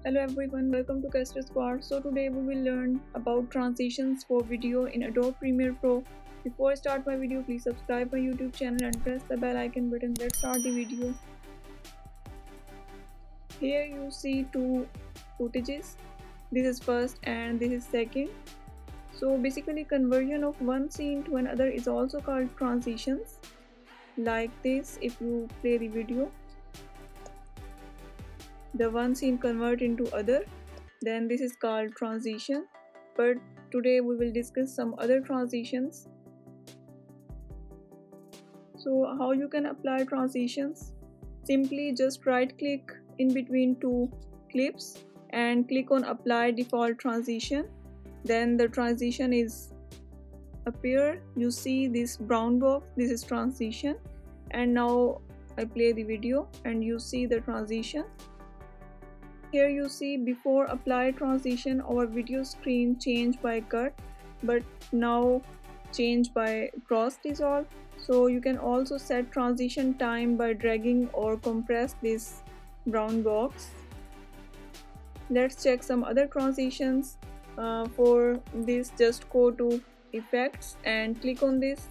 Hello everyone, welcome to Caster Squad. So today we will learn about transitions for video in Adobe Premiere Pro. Before I start my video, please subscribe my YouTube channel and press the bell icon button. Let's start the video. Here you see two footages. This is first and this is second. So basically conversion of one scene to another is also called transitions. Like this, if you play the video, the one scene convert into other, then this is called transition. But today we will discuss some other transitions. So how you can apply transitions? Simply just right click in between two clips and click on apply default transition. Then the transition is appear. You see this brown box, this is transition, and now I play the video and you see the transition. Here you see before apply transition our video screen changed by cut, but now changed by cross dissolve. So you can also set transition time by dragging or compress this brown box. Let's check some other transitions. For this, just go to effects and click on this.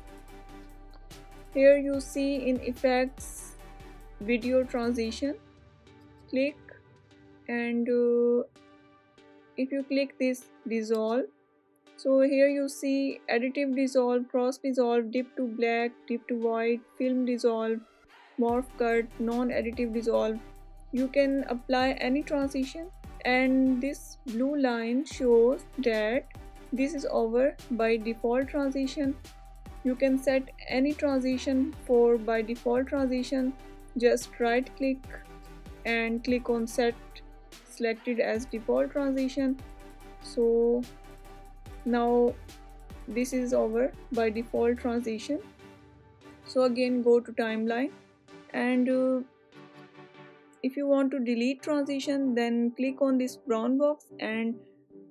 Here you see in effects video transition, click, and if you click this dissolve, so here you see additive dissolve, cross dissolve, dip to black, dip to white, film dissolve, morph cut, non-additive dissolve. You can apply any transition, and this blue line shows that this is over by default transition. You can set any transition for by default transition. Just right click and click on set selected as default transition. So now this is over by default transition. So again go to timeline, and if you want to delete transition, then click on this brown box and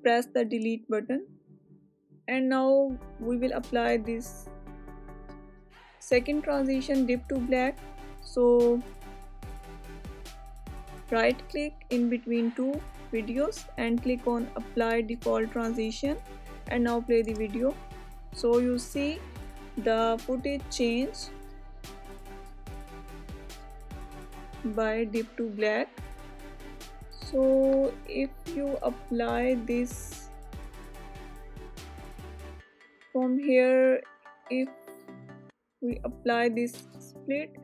press the delete button. And now we will apply this second transition, dip to black. So right click in between two videos and click on apply default transition, and now play the video. So you see the footage change by dip to black. So if you apply this from here, if we apply this split,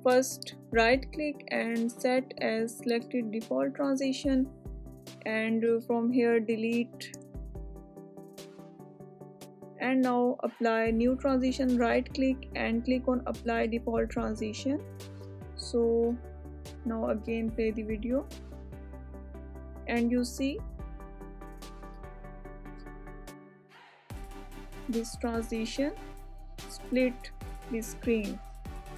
first right click and set as selected default transition, and from here delete, and now apply new transition. Right click and click on apply default transition. So now again play the video and you see this transition split the screen.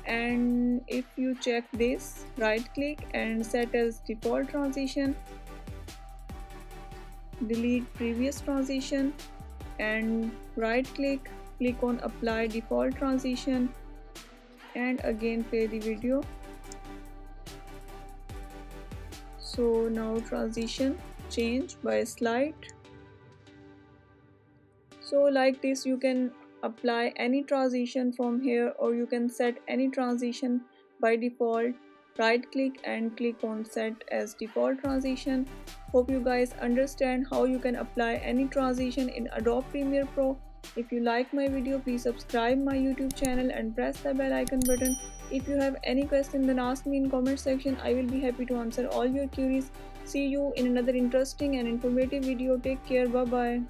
And if you check this, right click and set as default transition, delete previous transition, and right click, click on apply default transition, and again play the video. So now transition change by slide. So like this you can apply any transition from here, or you can set any transition by default. Right click and click on set as default transition. Hope you guys understand how you can apply any transition in Adobe Premiere Pro. If you like my video, please subscribe my YouTube channel and press the bell icon button. If you have any question, then ask me in comment section. I will be happy to answer all your queries. See you in another interesting and informative video. Take care. Bye bye.